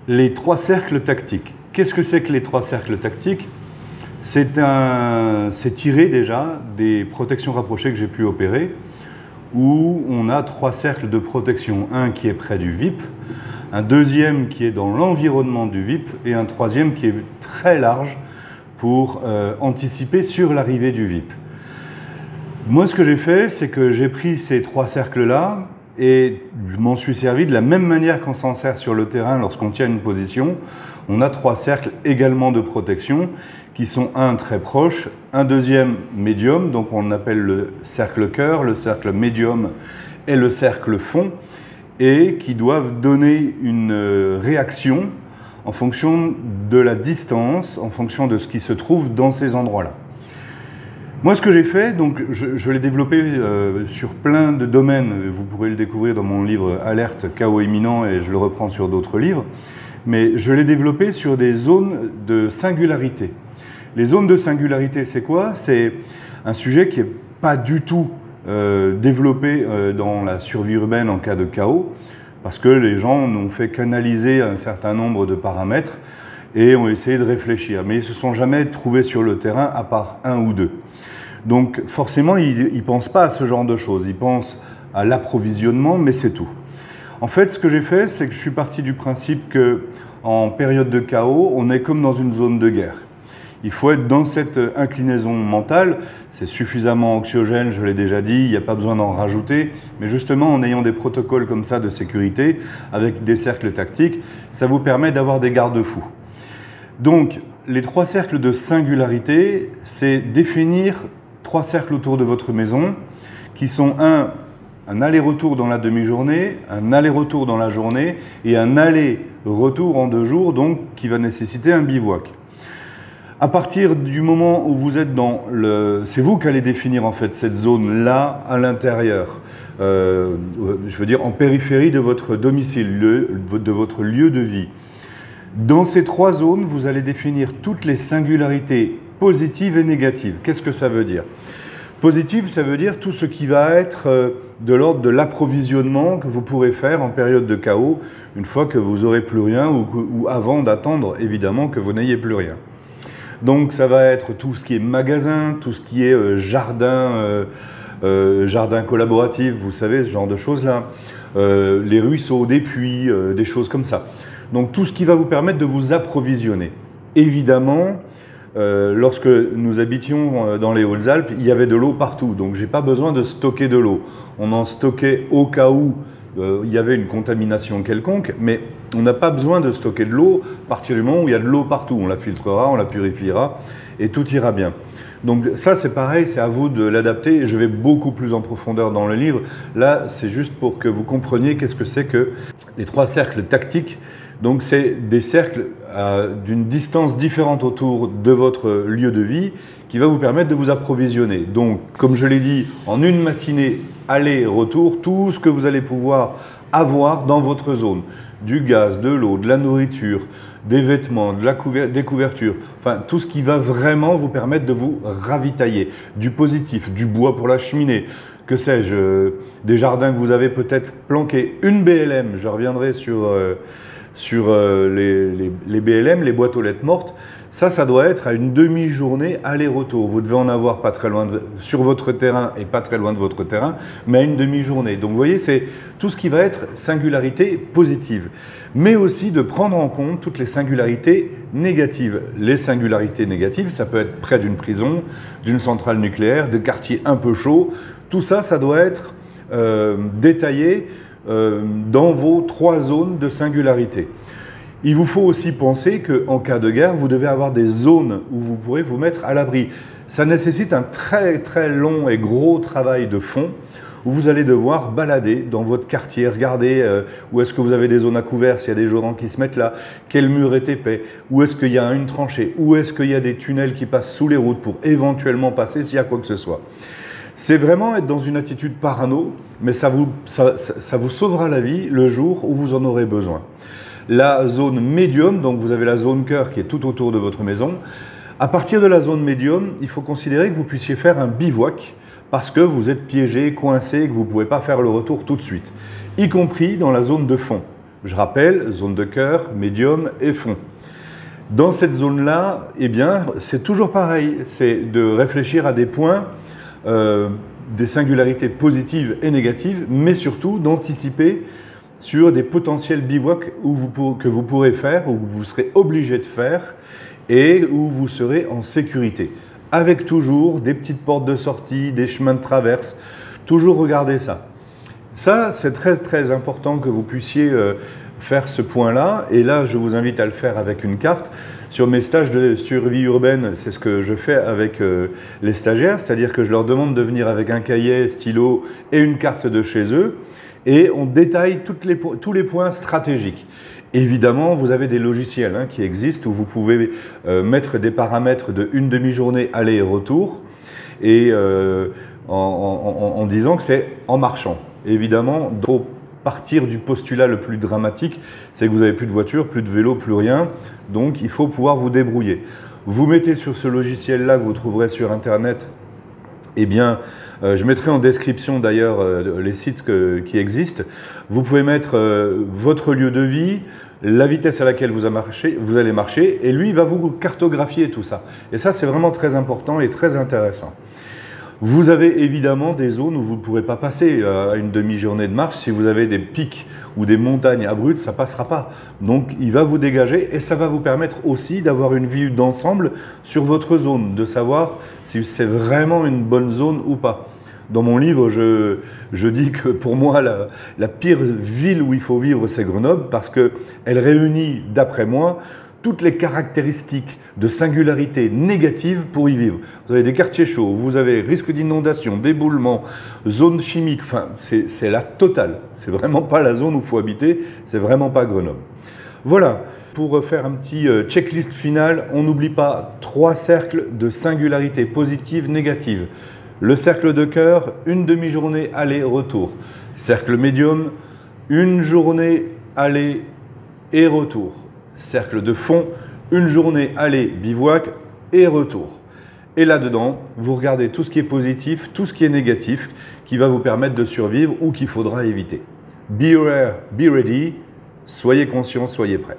Les trois cercles tactiques. Qu'est-ce que c'est que les trois cercles tactiques? C'est tiré déjà des protections rapprochées que j'ai pu opérer, où on a trois cercles de protection. Un qui est près du VIP, un deuxième qui est dans l'environnement du VIP et un troisième qui est très large pour anticiper sur l'arrivée du VIP. Moi, ce que j'ai fait, c'est que j'ai pris ces trois cercles-là et je m'en suis servi de la même manière qu'on s'en sert sur le terrain lorsqu'on tient une position. On a trois cercles également de protection qui sont un très proche, un deuxième médium, donc on appelle le cercle cœur, le cercle médium et le cercle fond, et qui doivent donner une réaction en fonction de la distance, en fonction de ce qui se trouve dans ces endroits-là. Moi, ce que j'ai fait, donc, je l'ai développé sur plein de domaines. Vous pourrez le découvrir dans mon livre Alerte, chaos imminent, et je le reprends sur d'autres livres. Mais je l'ai développé sur des zones de singularité. Les zones de singularité, c'est quoi? C'est un sujet qui n'est pas du tout développé dans la survie urbaine en cas de chaos, parce que les gens n'ont fait qu'analyser un certain nombre de paramètres et ont essayé de réfléchir. Mais ils ne se sont jamais trouvés sur le terrain, à part un ou deux. Donc forcément, ils ne pensent pas à ce genre de choses. Ils pensent à l'approvisionnement, mais c'est tout. En fait, ce que j'ai fait, c'est que je suis parti du principe qu'en période de chaos, on est comme dans une zone de guerre. Il faut être dans cette inclinaison mentale. C'est suffisamment anxiogène, je l'ai déjà dit, il n'y a pas besoin d'en rajouter. Mais justement, en ayant des protocoles comme ça de sécurité, avec des cercles tactiques, ça vous permet d'avoir des garde-fous. Donc, les trois cercles de singularité, c'est définir trois cercles autour de votre maison qui sont un aller-retour dans la demi-journée, un aller-retour dans la journée et un aller-retour en 2 jours, donc qui va nécessiter un bivouac. À partir du moment où vous êtes dans c'est vous qui allez définir en fait cette zone-là à l'intérieur, je veux dire en périphérie de votre domicile, de votre lieu de vie. Dans ces trois zones, vous allez définir toutes les singularités positives et négatives. Qu'est-ce que ça veut dire? Positive, ça veut dire tout ce qui va être de l'ordre de l'approvisionnement que vous pourrez faire en période de chaos, une fois que vous n'aurez plus rien ou avant d'attendre évidemment que vous n'ayez plus rien. Donc ça va être tout ce qui est magasin, tout ce qui est jardin collaboratif, vous savez, ce genre de choses-là, les ruisseaux, des puits, des choses comme ça. Donc tout ce qui va vous permettre de vous approvisionner. Évidemment, lorsque nous habitions dans les Hautes-Alpes, il y avait de l'eau partout, donc je n'ai pas besoin de stocker de l'eau. On en stockait au cas où il y avait une contamination quelconque, mais on n'a pas besoin de stocker de l'eau à partir du moment où il y a de l'eau partout. On la filtrera, on la purifiera et tout ira bien. Donc ça c'est pareil, c'est à vous de l'adapter. Je vais beaucoup plus en profondeur dans le livre. Là, c'est juste pour que vous compreniez qu'est-ce que c'est que les trois cercles tactiques. Donc c'est des cercles d'une distance différente autour de votre lieu de vie qui va vous permettre de vous approvisionner. Donc comme je l'ai dit, en une matinée aller-retour, tout ce que vous allez pouvoir avoir dans votre zone. Du gaz, de l'eau, de la nourriture, des vêtements, des couvertures, enfin tout ce qui va vraiment vous permettre de vous ravitailler. Du positif, du bois pour la cheminée, que sais-je, des jardins que vous avez peut-être planqués, une BLM, je reviendrai sur les BLM, les boîtes aux lettres mortes, ça doit être à une demi-journée aller-retour. Vous devez en avoir pas très loin sur votre terrain et pas très loin de votre terrain, mais à une demi-journée. Donc vous voyez, c'est tout ce qui va être singularité positive, mais aussi de prendre en compte toutes les singularités négatives. Les singularités négatives, ça peut être près d'une prison, d'une centrale nucléaire, de quartiers un peu chauds. Tout ça, ça doit être détaillé dans vos trois zones de singularité. Il vous faut aussi penser qu'en cas de guerre, vous devez avoir des zones où vous pourrez vous mettre à l'abri. Ça nécessite un très très long et gros travail de fond où vous allez devoir balader dans votre quartier, regarder où est-ce que vous avez des zones à couvert, s'il y a des gens qui se mettent là, quel mur est épais, où est-ce qu'il y a une tranchée, où est-ce qu'il y a des tunnels qui passent sous les routes pour éventuellement passer s'il y a quoi que ce soit. C'est vraiment être dans une attitude parano, mais ça vous sauvera la vie le jour où vous en aurez besoin. La zone médium, donc vous avez la zone cœur qui est tout autour de votre maison. À partir de la zone médium, il faut considérer que vous puissiez faire un bivouac parce que vous êtes piégé, coincé, que vous ne pouvez pas faire le retour tout de suite, y compris dans la zone de fond. Je rappelle, zone de cœur, médium et fond. Dans cette zone-là, eh bien, c'est toujours pareil, c'est de réfléchir à des points, des singularités positives et négatives, mais surtout d'anticiper sur des potentiels bivouacs que vous pourrez faire, ou que vous serez obligé de faire, et où vous serez en sécurité. Avec toujours des petites portes de sortie, des chemins de traverse, toujours regarder ça. Ça, c'est très très important que vous puissiez faire ce point-là. Et là, je vous invite à le faire avec une carte. Sur mes stages de survie urbaine, c'est ce que je fais avec les stagiaires, c'est-à-dire que je leur demande de venir avec un cahier, stylo et une carte de chez eux. Et on détaille tous les points stratégiques. Évidemment, vous avez des logiciels qui existent où vous pouvez mettre des paramètres de une demi-journée aller et retour et en disant que c'est en marchant. Évidemment, il faut partir du postulat le plus dramatique, c'est que vous n'avez plus de voiture, plus de vélo, plus rien. Donc, il faut pouvoir vous débrouiller. Vous mettez sur ce logiciel-là que vous trouverez sur Internet. Eh bien, je mettrai en description d'ailleurs les sites qui existent. Vous pouvez mettre votre lieu de vie, la vitesse à laquelle vous allez marcher, et lui, il va vous cartographier tout ça. Et ça, c'est vraiment très important et très intéressant. Vous avez évidemment des zones où vous ne pourrez pas passer à une demi-journée de marche. Si vous avez des pics ou des montagnes abruptes, ça ne passera pas. Donc, il va vous dégager et ça va vous permettre aussi d'avoir une vue d'ensemble sur votre zone, de savoir si c'est vraiment une bonne zone ou pas. Dans mon livre, je dis que pour moi, la pire ville où il faut vivre, c'est Grenoble parce qu'elle réunit, d'après moi, toutes les caractéristiques de singularité négative pour y vivre. Vous avez des quartiers chauds, vous avez risque d'inondation, d'éboulement, zone chimique, enfin, c'est la totale. C'est vraiment pas la zone où il faut habiter, c'est vraiment pas Grenoble. Voilà, pour faire un petit checklist final, on n'oublie pas 3 cercles de singularité positive, négative. Le cercle de cœur, une demi-journée aller-retour. Cercle médium, une journée aller et retour. Cercle de fond, une journée aller bivouac et retour. Et là-dedans, vous regardez tout ce qui est positif, tout ce qui est négatif, qui va vous permettre de survivre ou qu'il faudra éviter. Be aware, be ready, soyez conscient, soyez prêts.